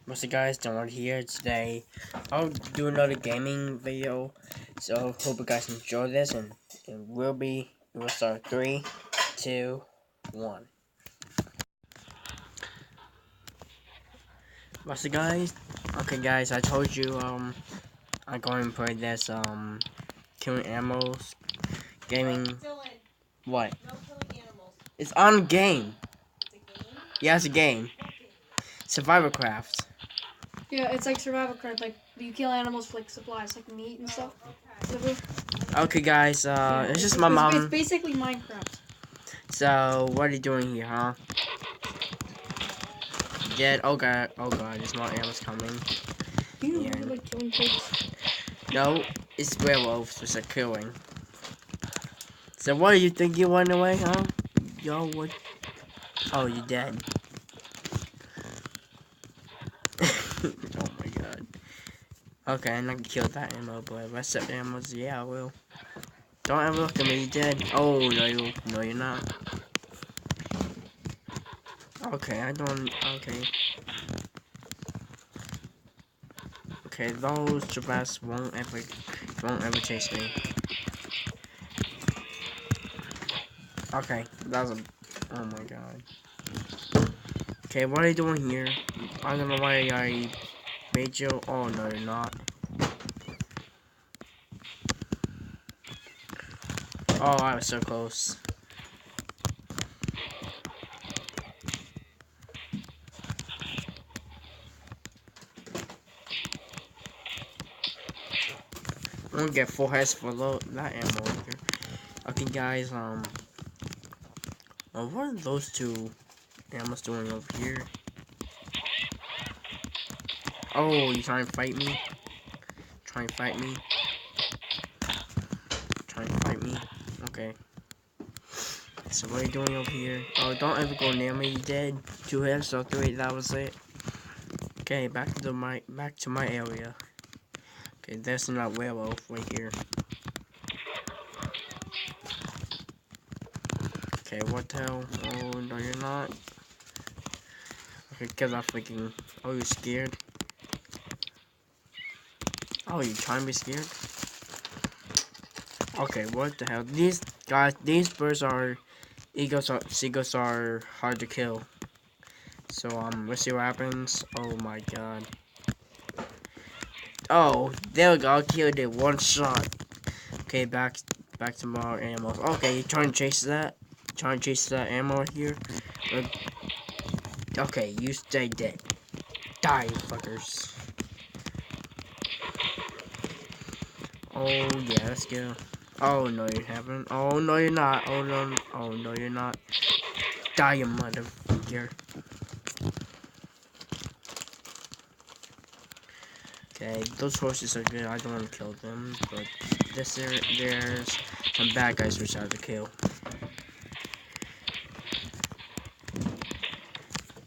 What's up guys, Donald here. Today I'll do another gaming video. So hope you guys enjoy this and we'll start 3, 2, 1. What's up guys? Okay guys, I told you I'm going to play this killing animals gaming. Dylan, What? no killing animals. It's on game. It's a game? Yeah, it's a game. Survivor Craft. Yeah, it's like survival card. Like you kill animals for like supplies, like meat and stuff. Okay. Okay guys, it's just my It's mom. basically Minecraft. So what are you doing here, huh? Dead. Oh god, there's more animals coming. You know, Yeah. like killing pigs. No, it's werewolves which are killing. So what do you think you went away, huh? Yo, what? Oh, you dead. Oh my god. Okay, I'm not gonna kill that ammo, but the rest of the animals, yeah, I will. Don't ever look at me, you dead. Oh, no, you're not. Okay, I don't, okay. Okay, those giraffes won't ever chase me. Okay, that was a, oh my god. Okay, what are you doing here? I don't know why I made you, oh no, you're not. Oh, I was so close. I'm gonna get 4 heads for that ammo here. Okay, guys, what are those two animals doing over here? Oh, you trying to fight me? Trying to fight me? Trying to fight me? Okay. So what are you doing over here? Oh, don't ever go near me, you dead. 2 heads, so 3, that was it. Okay, back to my area. Okay, there's not werewolf right here. Okay, what the hell? Oh, no, you're not. Okay, because I'm freaking. Oh, you're scared? Oh, you trying to be scared? Okay, what the hell? These birds are. Seagulls are hard to kill. So, let's see what happens. Oh my god. Oh, there we go. I killed it. One shot. Okay, back to more animals. Okay, you trying to chase that? Trying to chase that ammo here? Okay, you stay dead. Die, fuckers. Oh yeah, let's go. Oh no, you haven't. Oh no, you're not. Oh no, you're not. Die, you motherfucker. Okay, those horses are good. I don't want to kill them, but there's some bad guys which I have to kill.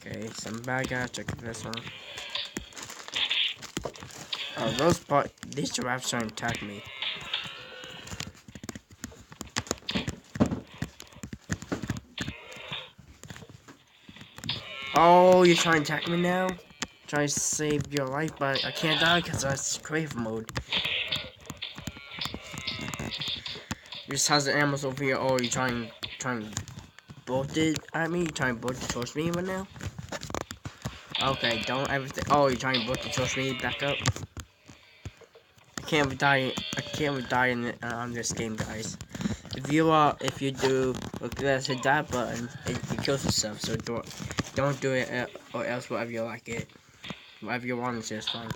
Okay, some bad guys. Check this one. Oh, these giraffes trying to attack me. Oh, you're trying to attack me now? Trying to save your life, but I can't die because that's crave mode. Just has the animals over here. Oh, you trying bolt it at me? You trying to bolt it towards me right now? Okay, don't ever oh, you're trying to bolt it towards me? Back up. I can't die on this game, guys. If you do, look, there's a that button. It kills itself. So don't do it, or else whatever you like it, whatever you want, it's just fine.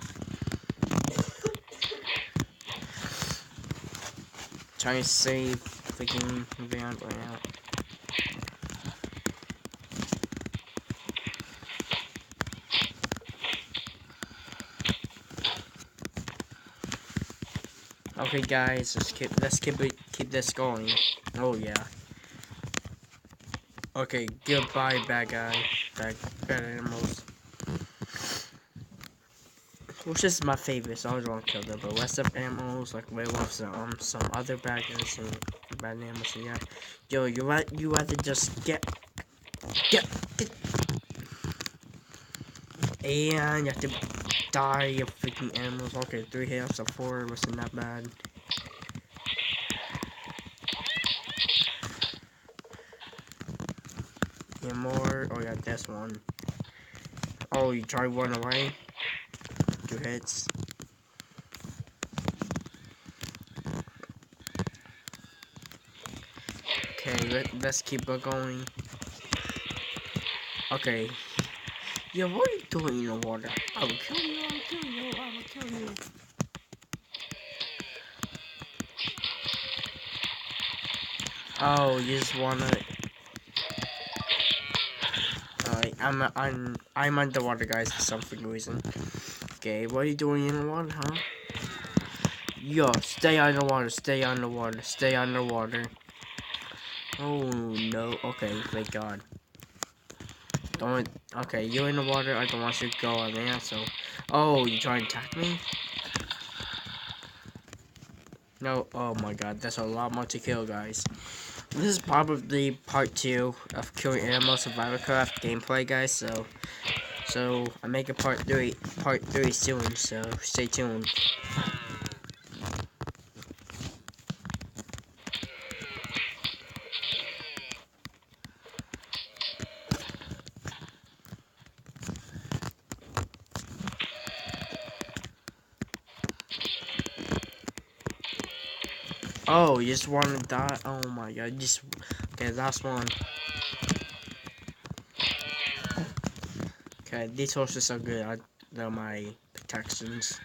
Trying to save freaking van right now. Okay, guys, let's keep this going. Oh yeah. Okay, goodbye, bad guy, bad animals. Which is my favorite, so I always want to kill them. But rest of animals like werewolves and some other bad guys and bad animals. So yeah, yo, you rather just get. And you have to die of freaking animals. Okay, 3 hits of 4 wasn't that bad. And more. Oh yeah, this one. Oh, you try one away. 2 hits. Okay, let's keep it going. Okay. Yeah, what are you doing in the water? I will kill you, I will kill you, I will kill you. Oh, you just wanna... I'm underwater, guys, for some freaking reason. Okay, what are you doing in the water, huh? Yo, stay underwater, stay underwater, stay underwater. Oh, no. Okay, thank God. Don't... Okay, you're in the water, I don't want you to go on there, so... Oh, you trying to attack me? No, oh my God, that's a lot more to kill, guys. This is probably part 2 of Killing Animals Survival Craft gameplay, guys, so I'm making part 3 soon, so stay tuned. Oh, you just want to die? Oh my God, just... Okay, last one. Okay, these horses are good. They're my protections.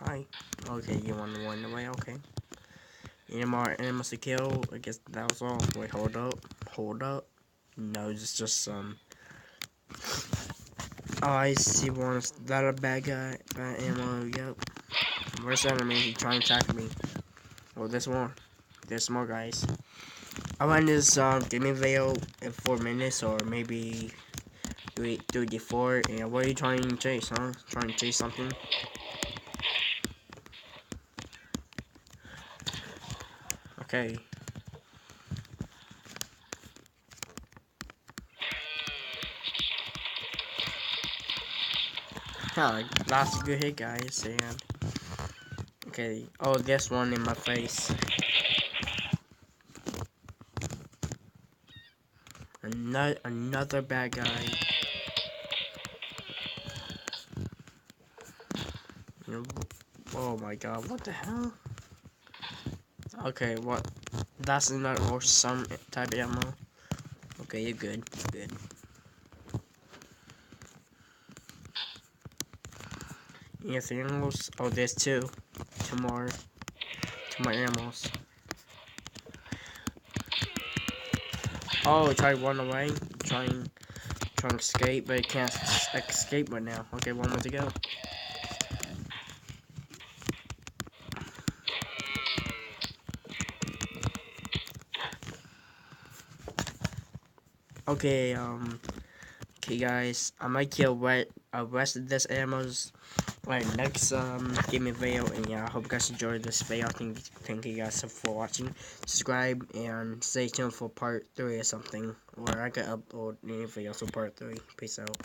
Hi. Okay, you want to run away? Okay. Any more animals to kill? I guess that was all. Wait, hold up. Hold up. No, it's just some... Oh, I see one. Is that a bad guy? Bad ammo, yep. Where's the enemy? He's trying to attack me. Oh, there's more. There's more, guys. I'll end this gaming video in 4 minutes, or maybe 3D4. And what are you trying to chase, huh? Trying to chase something? Okay. Yeah, that's a good hit, guys. And okay. Oh, this one in my face. Another bad guy. Oh my God! What the hell? Okay, what? That's not or some type of ammo. Okay, you're good. You're good. Anything else? Oh, there's two. Two more animals. Oh, try to run away. Trying to escape, but it can't escape right now. Okay, one more to go. Okay, okay guys, I might kill rest of this ammo's next gaming video, and yeah, I hope you guys enjoyed this video. Thank you guys for watching. Subscribe and stay tuned for part 3 or something, where I can upload any videos for part 3. Peace out.